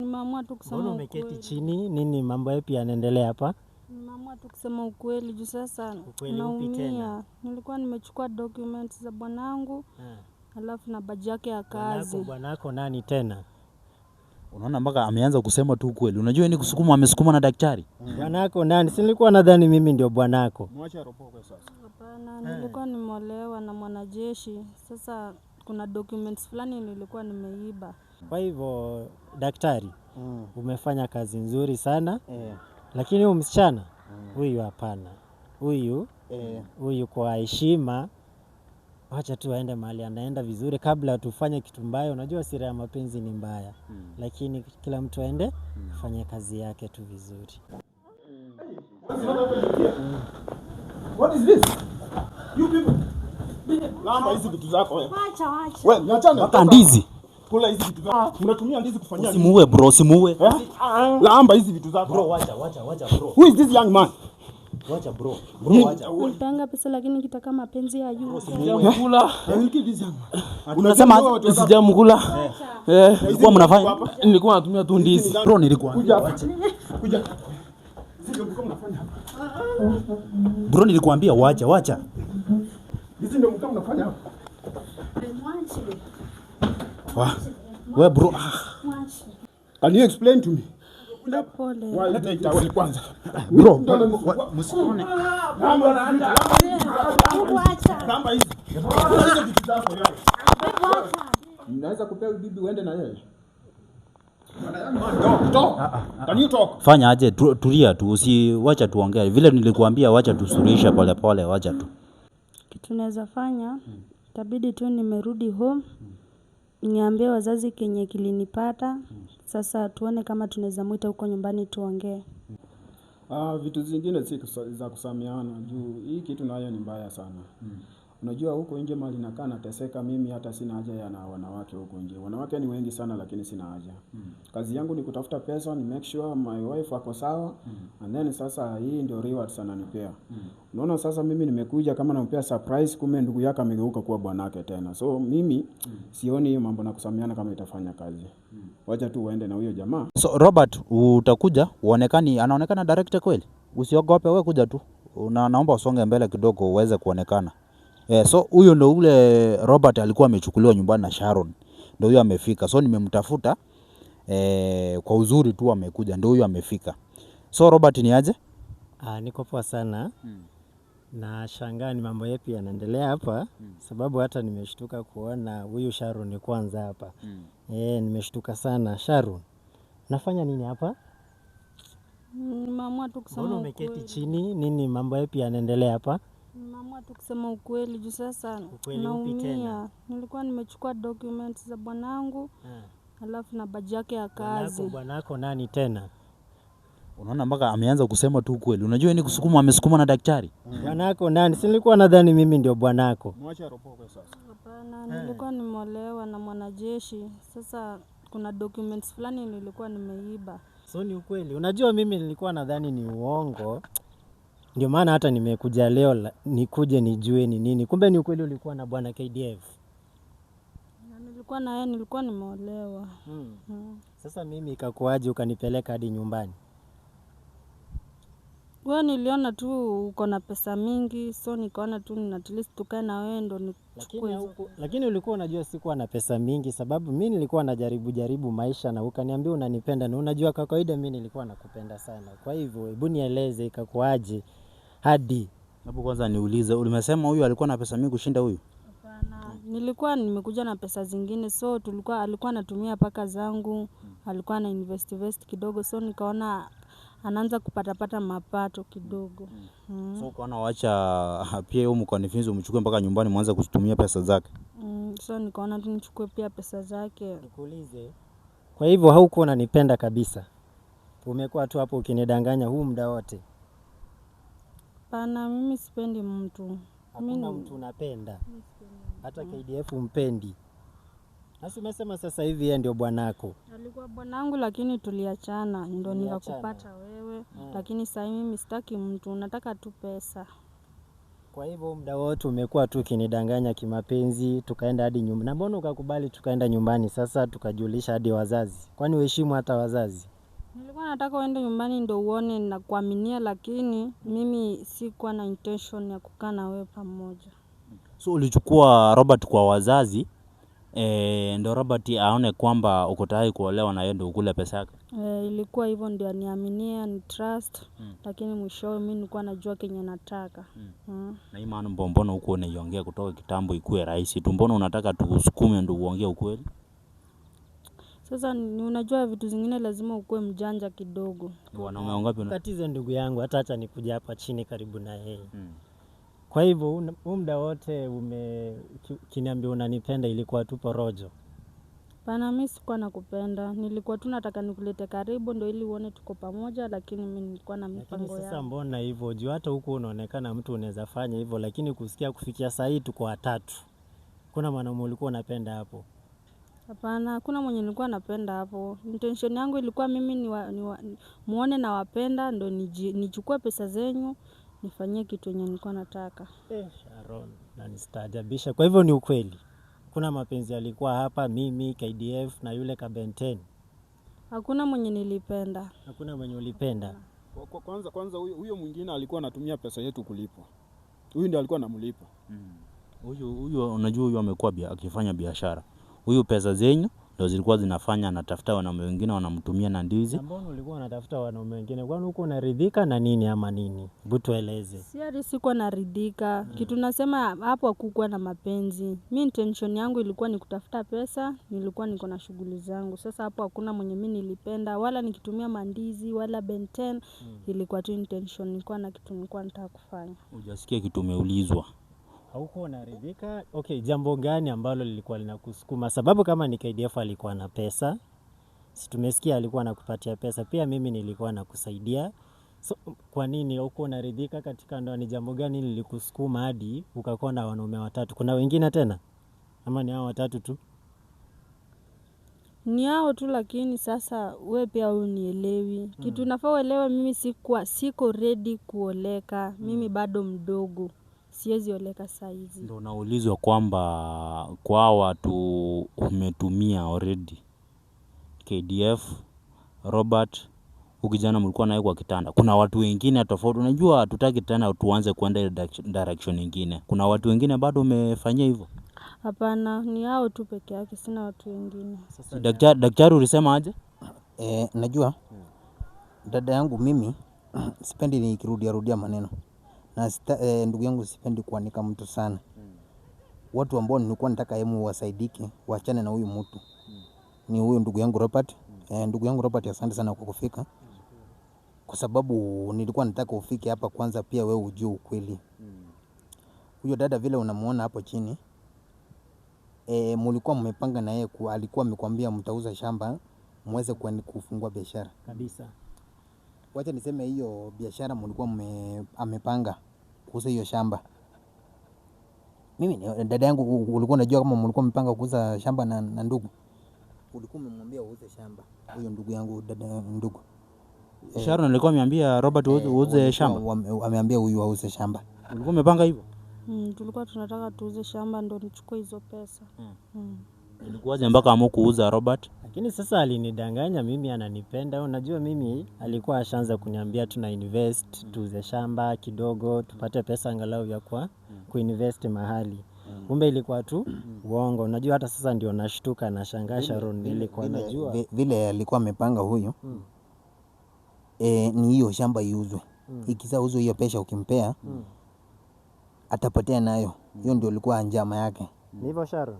Nimeamua tu kusema ukweli. Mbona umeketi chini? Nini mambo yapi yanaendelea hapa? Nimeamua tu kusema ukweli juu sasa naumia. Nilikuwa nimechukua documents za bwanangu. Alafu na baji yake ya kazi. Bwanako nani tena? Unaona mpaka ameanza kusema tu ukweli. Unajua ni kusukuma, amesukuma na daktari. Bwanako nani? Si nilikuwa nadhani mimi ndio bwanako. Mwache aropokwe sasa. Hapana, nilikuwa nimeolewa na mwanajeshi. Sasa kuna documents fulani nilikuwa nimeiba. Kwa hivyo daktari, umefanya kazi nzuri sana. Lakini huyu msichana, huyu hapana. Huyu kwa heshima, wacha tu aende mahali anaenda vizuri kabla tufanye kitu mbaya. Unajua siri ya mapenzi ni mbaya. Lakini kila mtu aende afanye kazi yake tu vizuri. What is this? You people. Lamba hizi vitu zako wewe. Wacha. Wewe niachane. Hata ndizi. Kula hizi vitu zako. Unatumia ndizi kufanyia nini? Simuue bro, simuue. Lamba hizi vitu zako. Bro, wacha bro. Who is this young man? Wacha bro. Wacha. Nitanga pesa lakini nikitaka mapenzi ya yu. Sijamkula. Unasema sijamkula. Nilikuwa mnafanya? Nilikuwa natumia tu ndizi. Bro, nilikuwa. Kuja. Sisi mko mnafanya hapa. Bro, nilikuambia wacha. Hizi ndio mko mnafanya hapa. Wewe bro. Can you explain to me? Pole. Why let it tawali kwanza. Bro, msione. Lamba hizi. Hizo vitu zako yale. Naweza kupea bibi uende na yeye. Talk. Can you talk? Fanya aje, tulia tu, wacha tuongee. Vile nilikuambia wacha tusuluhishe pole, wacha tu. Kitu naweza fanya, itabidi tu nimerudi home. Niambie wazazi kenye kilinipata. Sasa tuone kama tunaweza muita huko nyumbani tuongee. Vitu zingine si za kusamiana juu hii kitu nayo ni mbaya sana. Unajua huko nje mali nakaa nateseka mimi, hata sina haja ya na wanawake huko nje. Wanawake ni wengi sana lakini sina haja. Kazi yangu ni kutafuta pesa, ni make sure my wife ako sawa. And then sasa hii ndio reward sana nipea. Unaona sasa mimi nimekuja kama nampea surprise, kumbe ndugu yake amegeuka kuwa bwanake tena. So mimi sioni hiyo mambo na kusamiana kama itafanya kazi. Wacha tu uende na huyo jamaa. So Robert, utakuja anaonekana direct kweli? Usiogope, wewe kuja tu. Naomba usonge mbele kidogo uweze kuonekana. So huyo ndo ule Robert alikuwa amechukuliwa nyumbani na Sharon. Ndio huyo amefika. So nimemtafuta kwa uzuri tu amekuja. Ndio huyo amefika. So Robert ni aje? Niko poa sana. Na shangaa ni mambo yapi yanaendelea hapa. Sababu hata nimeshtuka kuona huyu Sharon kwanza hapa. Nimeshtuka sana. Sharon, nafanya nini hapa? Nimeamua tu kusema ukweli. Mbona umeketi chini? Nini mambo yapi yanaendelea hapa? Nimeamua tu kusema ukweli juu sasa naumia. Nilikuwa nimechukua documents za bwanangu. Alafu na baji yake ya kazi. Bwanako nani tena? Unaona mpaka ameanza kusema tu ukweli. Unajua ni kusukuma, amesukuma na daktari. Bwanako nani? Si nilikuwa nadhani mimi ndio bwanako. Mwache aropokwe sasa. Hapana, nilikuwa nimeolewa na mwanajeshi. Sasa kuna documents fulani nilikuwa nimeiba. So ni ukweli. Unajua mimi nilikuwa nadhani ni uongo. Ndio maana hata nimekuja leo nikuje nijue ni nini. Kumbe ni ukweli ulikuwa na bwana KDF. Na nilikuwa na yeye, nilikuwa nimeolewa. Sasa mimi ikakuaje ukanipeleka hadi nyumbani? Wewe niliona tu uko na pesa mingi, so nikaona tu at least tukae na wewe ndo nichukue. Lakini ulikuwa unajua sikuwa na pesa mingi sababu mimi nilikuwa najaribu maisha na ukaniambia unanipenda na unajua kwa kawaida mimi nilikuwa nakupenda sana. Kwa hivyo hebu nieleze ikakuaje hadi. Sababu kwanza niulize, ulimesema huyu alikuwa na pesa mingi kushinda huyu? Hapana, nilikuwa nimekuja na pesa zingine, so alikuwa anatumia paka zangu, alikuwa na invest kidogo, so nikaona anaanza kupata mapato kidogo. So ukaona wacha pia yeye mkonfuse umchukue mpaka nyumbani mwanze kutumia pesa zake. So nikaona tu nichukue pia pesa zake. Nikuulize. Kwa hivyo haukuwa unanipenda kabisa? Umekuwa tu hapo ukinidanganya huu muda wote? Hapana, mimi sipendi mtu. Hakuna mtu unapenda? Hata KDF umpendi? Nasi umesema sasa hivi yeye ndio bwanako. Alikuwa bwanangu lakini tuliachana, ndio nikakupata wewe. Lakini sasa mimi sitaki mtu, nataka tu pesa. Kwa hivyo muda wote umekuwa tu ukinidanganya kimapenzi, tukaenda hadi nyumbani. Na mbona ukakubali tukaenda nyumbani sasa tukajulisha hadi wazazi? Kwani uheshimu hata wazazi? Nilikuwa nataka uende nyumbani ndo uone na kuaminia, lakini mimi sikuwa na intention ya kukaa na wewe pamoja. So ulichukua Robert kwa wazazi ndo Robert aone kwamba uko tayari kuolewa na yeye ndo ukule pesa yake? Ilikuwa hivyo ndio aniaminie, ni trust, lakini mwishowe mimi nilikuwa najua kenye nataka. Na hii maana mbona huko unaiongea kutoka kitambo ikuwe rahisi tu, mbona unataka tukusukume ndo uongee ukweli? Sasa unajua vitu zingine lazima ukue mjanja kidogo. Wanaume wangapi Tatizo ndugu yangu, hata acha nikuja hapa chini karibu na yeye. Kwa hivyo muda wote kiniambia unanipenda ilikuwa tu porojo? Pana, mimi sikuwa nakupenda. Nilikuwa tu nataka nikulete karibu ndo ili uone tuko pamoja, lakini mimi nilikuwa na mipango yangu. Sasa mbona hivyo? Juu hata huko unaonekana mtu unaweza fanya hivyo, lakini kusikia kufikia saa hii tuko watatu. Kuna mwanaume ulikuwa unapenda hapo? Hapana, hakuna mwenye nilikuwa napenda hapo. Intention yangu ilikuwa mimi muone na wapenda ndo nichukue pesa zenyu nifanyie kitu yenye nilikuwa nataka. Sharon, na nistaajabisha. Kwa hivyo ni ukweli kuna mapenzi yalikuwa hapa, mimi, KDF na yule Kabenten? Hakuna mwenye nilipenda. Hakuna mwenye ulipenda? Kwanza huyo mwingine alikuwa anatumia pesa yetu kulipwa. Huyu ndiye alikuwa anamlipa. Huyo unajua huyo amekuwa akifanya biashara. Huyu pesa zenyu ndio zilikuwa zinafanya anatafuta wanaume wengine wanamtumia na ndizi. Mbona ulikuwa unatafuta wanaume wengine? Kwani uko unaridhika na nini ama nini? Hebu tueleze. Si hadi sikuwa naridhika. Kitu nasema hapo hakukuwa na mapenzi. Mimi intention yangu ilikuwa ni kutafuta pesa, nilikuwa niko na shughuli zangu. Sasa hapo hakuna mwenye mimi nilipenda, wala nikitumia mandizi wala Benten. Ilikuwa tu intention, nilikuwa na kitu nilikuwa nataka kufanya. Hujasikia kitu umeulizwa? Hauko unaridhika? Okay, jambo gani ambalo lilikuwa linakusukuma? Sababu kama ni KDF alikuwa na pesa, si tumesikia alikuwa anakupatia pesa, pia mimi nilikuwa nakusaidia. So kwa nini hauko unaridhika katika ndoa? Ni jambo gani lilikusukuma hadi ukakuwa na wanaume watatu? Kuna wengine tena ama ni hao watatu tu? Ni hao tu, lakini sasa wewe pia unielewi. Kitu nafaa uelewe, mimi siko ready kuoleka. Mimi bado mdogo. Siwezi oleka saizi. Ndio naulizwa kwamba kwa watu umetumia already. KDF, Robert, ukijana mlikuwa naye kwa kitanda. Kuna watu wengine tofauti. Unajua hatutaki tena tuanze kwenda direction nyingine. Kuna watu wengine bado umefanyia hivyo? Hapana, ni hao tu peke yake, sina watu wengine. Daktari ulisema aje? Najua dada yangu mimi sipendi nikirudia maneno. Na ndugu yangu sipendi kuanika mtu sana. Watu ambao nilikuwa nataka hemu wasaidike, waachane na huyu mtu. Ni huyu ndugu yangu Robert. Ndugu yangu Robert, asante sana kwa kufika. Kwa sababu nilikuwa nataka ufike hapa kwanza pia wewe ujue ukweli. Huyo dada vile unamuona hapo chini, mlikuwa mmepanga na yeye, alikuwa amekwambia mtauza shamba muweze kufungua biashara. Kabisa. Wacha niseme hiyo biashara mlikuwa amepanga kuuza hiyo shamba. Mimi dada yangu, ulikuwa unajua kama mlikuwa mmepanga kuuza shamba na ndugu? Ulikuwa umemwambia uuze shamba huyo ndugu yangu, dada ndugu Sharon alikuwa ameambia Robert uuze shamba? Ameambia huyu auze shamba. Ulikuwa umepanga hivyo? Tulikuwa tunataka tuuze shamba ndo nichukue hizo pesa. Ilikuwaje mpaka amu kuuza Robert? Lakini sasa alinidanganya mimi ananipenda. Unajua mimi alikuwa ashaanza kuniambia tuna invest, tuuze shamba kidogo, tupate pesa angalau ya kuinvest mahali. Kumbe ilikuwa tu uongo. Unajua hata sasa ndio nashtuka na shangaa Sharon, nilikuwa najua vile alikuwa amepanga huyo. Ni hiyo shamba iuzwe. Ikisauzwa hiyo pesa ukimpea atapatia nayo. Hiyo ndio ilikuwa njama yake. ni hivyo Sharon.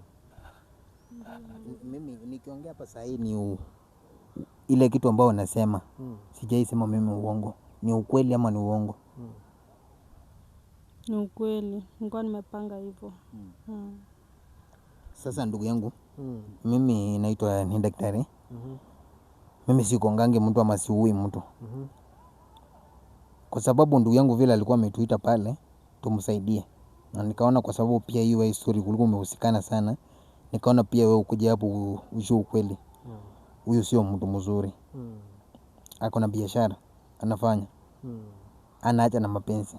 Mimi nikiongea hapa sasa ni ile kitu ambao nasema. Sijaisema mimi uongo. Ni ukweli ama ni uongo? Ni ukweli. Nilikuwa nimepanga hivyo. Sasa ndugu yangu, mimi naitwa ni daktari. Mimi sikongange mtu ama siui mtu. Kwa sababu ndugu yangu vile alikuwa ametuita pale tumsaidie. Na nikaona kwa sababu pia hiyo history kulikuwa umehusikana sana. Nikaona pia wewe ukuje hapo ujue ukweli. Huyu sio mtu mzuri. Ako na biashara anafanya. Anaacha na mapenzi.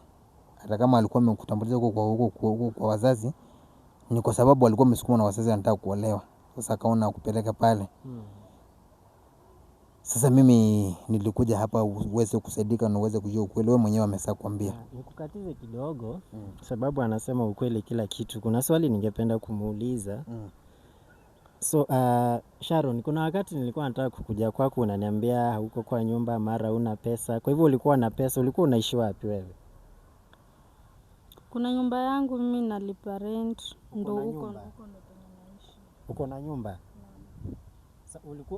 hata kama alikuwa amekutambuliza huko kwa wazazi, ni kwa sababu alikuwa amesukuma na wazazi anataka kuolewa. Sasa akaona kupeleka pale. Sasa mimi nilikuja hapa uweze kusaidika na uweze kujua ukweli, wewe mwenyewe amesha kuambia. Nikukatize kidogo sababu anasema ukweli kila kitu. Kuna swali ningependa kumuuliza. So Sharon, kuna wakati nilikuwa nataka kukuja kwako, unaniambia huko kwa nyumba mara una pesa. Kwa hivyo ulikuwa na pesa, ulikuwa unaishi wapi wewe? Kuna nyumba yangu mimi nalipa rent, ndo huko Uko na nyumba?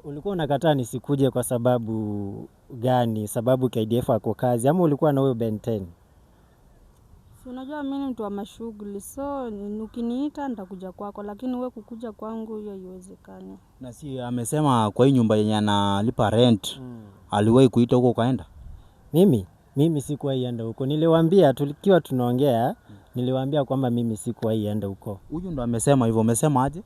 Ulikuwa unakataa nisikuje kwa sababu gani? Sababu KDF ako kazi ama ulikuwa na huyo Ben 10? Si unajua mimi ni mtu wa mashughuli, so ukiniita nitakuja kwako, lakini wewe kukuja kwangu hiyo haiwezekani. Na si amesema kwa hii nyumba yenye analipa rent aliwahi kuita huko kaenda? Mimi sikuwahi enda huko. Niliwaambia tulikiwa tunaongea, niliwaambia kwamba mimi sikuwahi enda huko. Huyu ndo amesema hivyo. Amesema aje?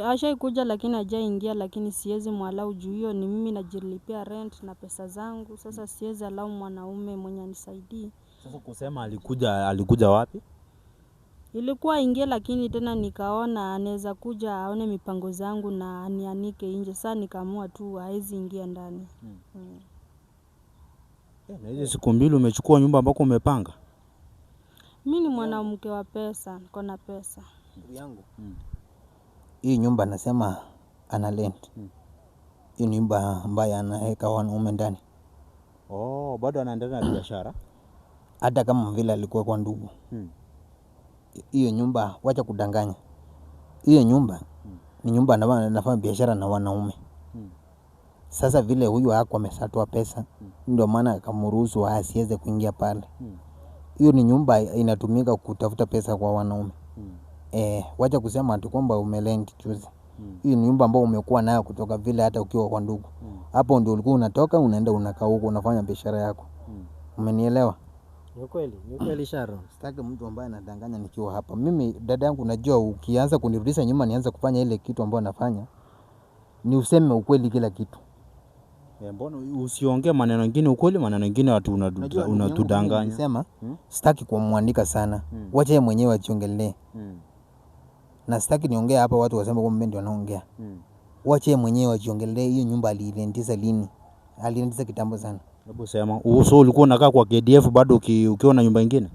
Ashaikuja lakini hajaingia, lakini siwezi mwalau juu hiyo ni mimi najilipia rent na pesa zangu. Sasa siwezi alau mwanaume mwenye anisaidii. Sasa kusema alikuja wapi? Ilikuwa ingie, lakini tena nikaona anaweza kuja aone mipango zangu na anianike nje. Sasa nikaamua tu haezi ingia ndani. Na hizo siku mbili umechukua nyumba ambako umepanga? Mimi ni mwanamke wa pesa, niko na pesa. Ndugu yangu. Hii nyumba anasema ana rent. Hii nyumba ambayo anaweka wanaume ndani. Bado anaendelea na biashara? Hata kama vile alikuwa kwa ndugu. Hiyo nyumba wacha kudanganya. Hiyo nyumba ni nyumba anafanya biashara na wanaume. Sasa vile huyu hako amesatoa pesa, ndio maana akamruhusu asiweze kuingia pale. Hiyo ni nyumba inatumika kutafuta pesa kwa wanaume. Wacha kusema ati kwamba umelend juzi. Hiyo ni nyumba ambayo umekuwa nayo kutoka vile hata ukiwa kwa ndugu. Hapo ndio ulikuwa unatoka unaenda unakaa huko unafanya biashara yako. Umenielewa? Ni kweli Sharon. Sitaki mtu ambaye anadanganya nikiwa hapa. Mimi dada yangu, najua ukianza kunirudisha nyuma nianze kufanya ile kitu ambayo nafanya, ni useme ukweli kila kitu. Mbona usiongee maneno mengine ukweli, maneno mengine watu unatudanganya? Nilisema sitaki kumwandika sana. Wacha yeye mwenyewe ajiongelee. Na sitaki niongee hapa watu waseme kwamba mimi ndio naongea. Wacha yeye mwenyewe ajiongelee. Hiyo nyumba alirentisa lini? Alirentisa kitambo sana. Hebu sema, so ulikuwa unakaa kwa KDF bado ukiwa na nyumba nyingine?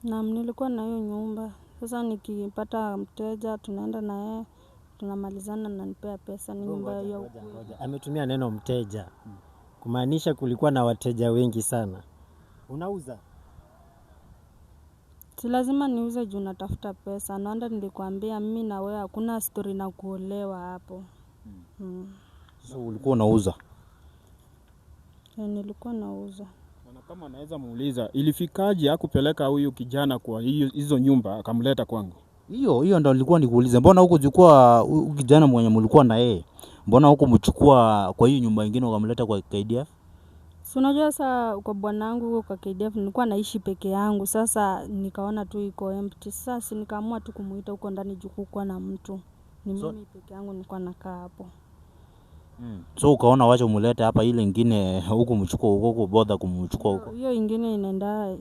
Naam, nilikuwa na hiyo nyumba. Sasa nikipata mteja tunaenda na yeye, tunamalizana na nipea pesa. Ni nyumba ya ukweli. Ametumia neno mteja. Kumaanisha kulikuwa na wateja wengi sana. Unauza? Si lazima niuze juu natafuta pesa. Naenda nilikwambia mimi na wewe hakuna story na kuolewa hapo. So ulikuwa unauza? Nilikuwa nauza. Na kama naweza muuliza, ilifikaje hakupeleka huyu kijana kwa hizo nyumba akamleta kwangu? Hiyo ndo nilikuwa nikuulize. Mbona huko chukua kijana mwenye mlikuwa na yeye? Mbona huko mchukua kwa hiyo nyumba nyingine ukamleta kwa KDF? Si unajua sasa kwa bwanangu huko kwa KDF nilikuwa naishi peke yangu. Sasa nikaona tu iko empty. Sasa nikaamua tu kumuita huko ndani juu kukuwa na mtu. Ni mimi peke yangu nilikuwa nakaa hapo. So ukaona wacha umlete hapa, ile nyingine huko mchukua huko bodha kumchukua huko. Hiyo nyingine inaenda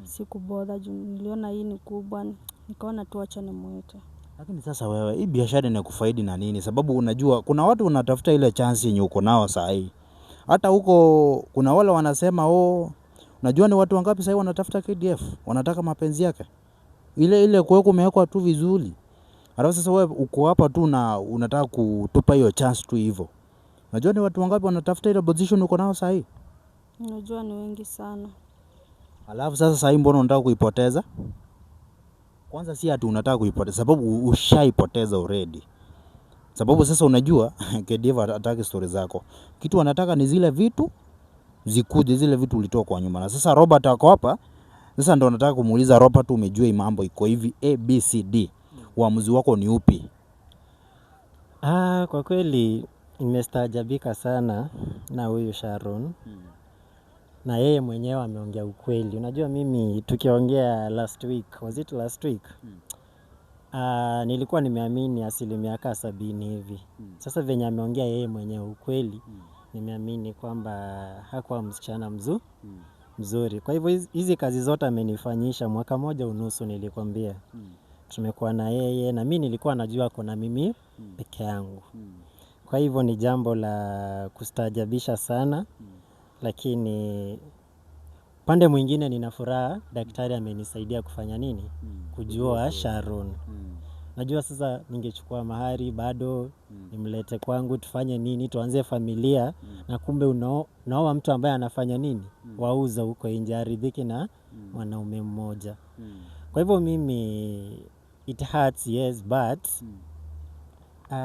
siku bodha juu niliona hii ni kubwa, nikaona tu acha nimuite. Lakini sasa wewe, hii biashara inakufaidi na nini? Sababu unajua kuna watu wanatafuta ile chance yenye uko nao saa hii. Hata huko kuna wale wanasema unajua ni watu wangapi sasa wanatafuta KDF, wanataka mapenzi yake. Ile kwako umewekwa tu vizuri. Alafu sasa wewe uko hapa tu na unataka kutupa hiyo chance tu hivyo. Unajua ni watu wangapi wanatafuta ile position uko nao saa hii? Unajua ni wengi sana. Alafu sasa saa hii mbona unataka kuipoteza? Kwanza si ati unataka kuipoteza, sababu ushaipoteza already. Sababu sasa unajua KDF hataki story zako. Kitu anataka ni zile vitu zikuje, zile vitu ulitoa kwa nyuma. Na sasa Robert ako hapa. Sasa ndo nataka kumuuliza Robert, umejua hii mambo iko hivi ABCD. Uamuzi wako ni upi? Kwa kweli nimestaajabika sana na huyu Sharon. Na yeye mwenyewe ameongea ukweli. Unajua mimi tukiongea last week, was it last week? Nilikuwa nimeamini 70% hivi. Sasa venye ameongea yeye mwenyewe ukweli, nimeamini kwamba hakuwa msichana mzuri. mzuri. Kwa hivyo hizi kazi zote amenifanyisha mwaka moja unusu nilikwambia. Tumekuwa na yeye na mimi nilikuwa najua kuna mimi peke yangu. Kwa hivyo ni jambo la kustaajabisha sana, lakini pande mwingine nina furaha daktari amenisaidia kufanya nini? Kujua Sharon. Najua sasa ningechukua mahari bado nimlete kwangu tufanye nini, tuanze familia na kumbe unaoa mtu ambaye anafanya nini? Wauza huko nje aridhiki na mwanaume mmoja. Kwa hivyo mimi it hurts yes but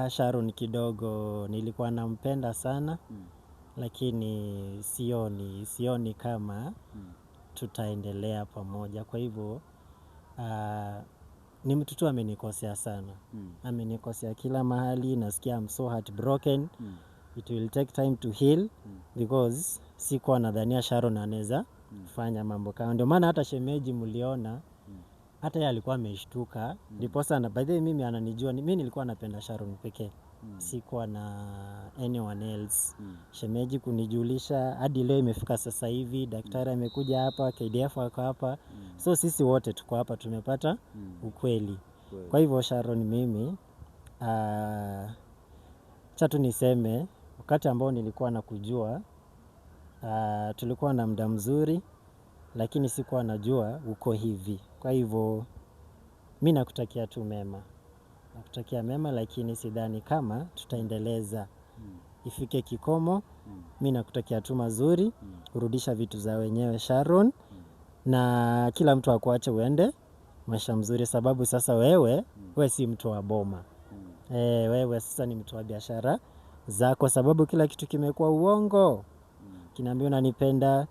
Sharon kidogo nilikuwa nampenda sana lakini sioni kama tutaendelea pamoja. Kwa hivyo ni mtu tu amenikosea sana. Amenikosea kila mahali, nasikia I'm so heartbroken. It will take time to heal because sikuwa nadhania Sharon anaweza fanya mambo kama. Ndio maana hata shemeji mliona hata yeye alikuwa ameshtuka. Ndiposa na by the way mimi ananijua mimi nilikuwa napenda Sharon pekee. Sikuwa na anyone else. Shemeji kunijulisha hadi leo imefika sasa hivi, daktari amekuja hapa, KDF wako hapa. So sisi wote tuko hapa tumepata ukweli. Kwa hivyo Sharon mimi acha tu niseme wakati ambao nilikuwa nakujua tulikuwa na muda mzuri lakini sikuwa najua uko hivi. Kwa hivyo mimi nakutakia tu mema. Nakutakia mema lakini sidhani kama tutaendeleza. Ifike kikomo, mimi nakutakia tu mazuri, kurudisha vitu za wenyewe Sharon na kila mtu akuache uende maisha mzuri sababu sasa wewe si mtu wa boma. Wewe sasa ni mtu wa biashara zako sababu kila kitu kimekuwa uongo. Kinaambia unanipenda,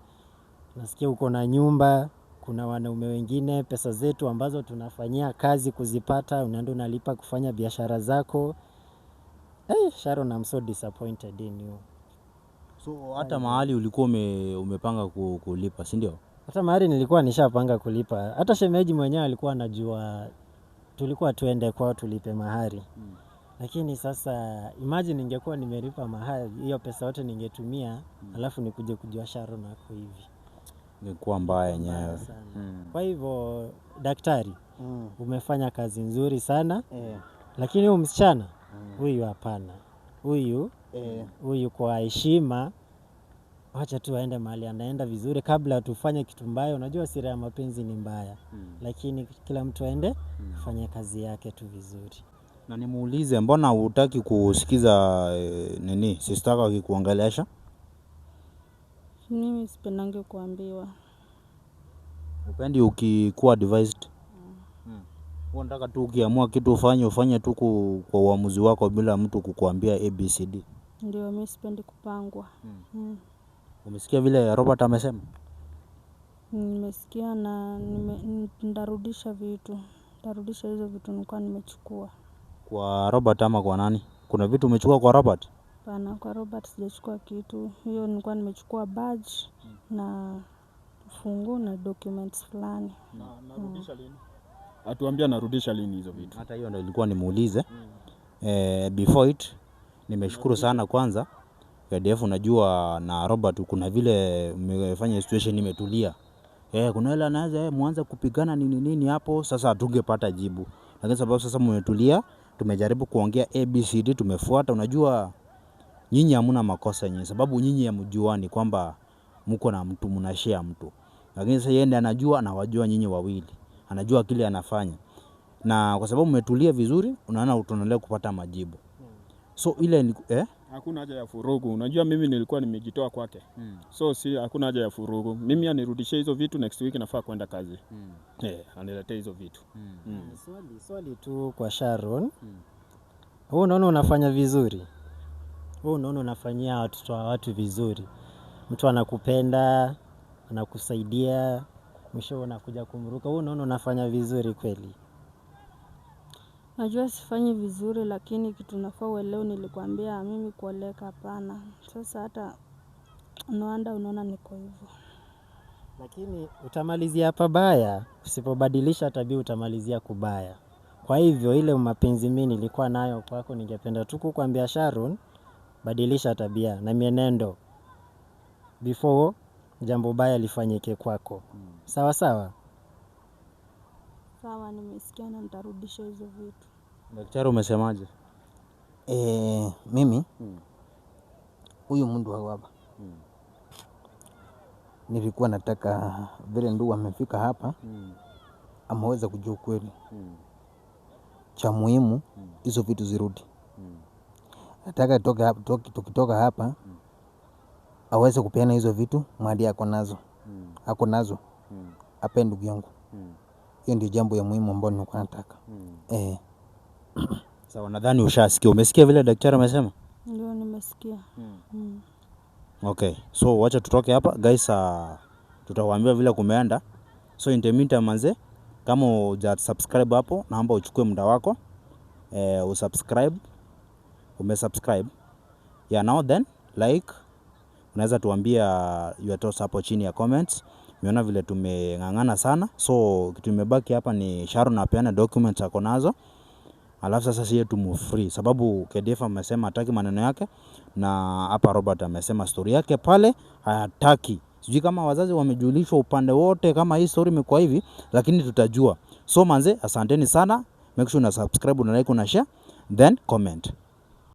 nasikia uko na nyumba, kuna wanaume wengine, pesa zetu ambazo tunafanyia kazi kuzipata, unaenda unalipa kufanya biashara zako. Sharon, I'm so disappointed in you. So hata mahali ulikuwa umepanga kulipa, si ndio? Hata mahali nilikuwa nishapanga kulipa. Hata shemeji mwenyewe alikuwa anajua tulikuwa tuende kwao tulipe mahari. Lakini sasa imagine ningekuwa nimelipa mahari, hiyo pesa yote ningetumia, alafu nikuje kujua Sharon ako hivi. Ingekuwa mbaya yenyewe. Kwa hivyo daktari, umefanya kazi nzuri sana. Lakini huyu msichana, huyu hapana. Huyu kwa heshima, wacha tu aende mahali anaenda vizuri kabla tufanye kitu mbaya. Unajua siri ya mapenzi ni mbaya. Lakini kila mtu aende afanye kazi yake tu vizuri. Na nimuulize mbona hutaki kusikiza sister yako akikuongelesha? Mimi sipendangi kuambiwa. Upendi ukikuwa advised? Unataka tu ukiamua kitu ufanye tu kwa uamuzi wako bila mtu kukuambia ABCD. Ndio mimi sipendi kupangwa. Umesikia vile Robert amesema? Nimesikia na nitarudisha vitu. Nitarudisha hizo vitu nilikuwa nimechukua. Kwa Robert ama kwa nani? Kuna vitu umechukua kwa Robert? Hapana, kwa Robert sijachukua kitu. Hiyo nilikuwa nimechukua badge na fungu na documents fulani. Narudisha lini? Atuambia narudisha lini hizo vitu. Hata hiyo ndio ilikuwa nimuulize. Before it nimeshukuru sana kwanza. KDF unajua na Robert kuna vile umefanya situation imetulia. Kuna ile anaweza muanze kupigana nini hapo sasa hatungepata jibu. Lakini sababu sasa mmetulia, tumejaribu kuongea ABCD tumefuata. Unajua nyinyi hamna makosa nyinyi sababu nyinyi hamjuani kwamba mko na mtu mnashare mtu. Lakini sasa yeye ndiye anajua na wajua nyinyi wawili. Anajua kile anafanya. Na kwa sababu mmetulia vizuri, unaona tunaendelea kupata majibu. So ile Hakuna haja ya furugu. Unajua mimi nilikuwa nimejitoa kwake. So hakuna haja ya furugu. Mimi anirudishie hizo vitu next week nafaa kwenda kazi. Aniletee hizo vitu. Swali tu kwa Sharon. Wewe unaona unafanya vizuri? Wewe unaona unafanyia watoto wa watu vizuri? Mtu anakupenda, anakusaidia, mwisho unakuja kumruka. Wewe unaona unafanya vizuri kweli? Najua sifanyi vizuri lakini kitu nafaa uelewe nilikwambia mimi kuoleka hapana. Sasa hata unaona niko hivyo. Lakini utamalizia pabaya, usipobadilisha tabia utamalizia kubaya. Kwa hivyo ile mapenzi mimi nilikuwa nayo kwako ningependa tu kukuambia Sharon, badilisha tabia na mienendo before jambo baya lifanyike kwako. Sawa sawa. Sawa, nimesikia na nitarudisha hizo vitu. Daktari umesemaje? Mimi huyu mtu wa hapa nilikuwa nataka vile ndugu amefika hapa ameweza kujua ukweli. Cha muhimu hizo vitu zirudi. Nataka tukitoka hapa aweze kupeana hizo vitu mahali ako nazo. Ako nazo. Ape ndugu yangu. Hiyo ndio jambo ya muhimu ambalo nilikuwa nataka. Sawa, nadhani ushasikia. Umesikia vile daktari amesema? Ndio, nimesikia. Okay, so wacha tutoke hapa guys. Tutawaambia vile kumeenda. So in the meantime manze, kama hujasubscribe hapo, naomba uchukue muda wako usubscribe. Umesubscribe? Yeah, now then like, unaweza tuambia your thoughts hapo chini ya comments. Umeona vile tumeng'ang'ana sana. So kitu imebaki hapa ni Sharon apeane documents ako nazo. Alafu sasa siye tumu free, sababu KDF amesema hataki maneno yake, na hapa Robert amesema story yake pale hataki. Sijui kama wazazi wamejulishwa upande wote kama hii story imekuwa hivi, lakini tutajua. So manze, asanteni sana. Make sure una subscribe, una like, una share, then comment.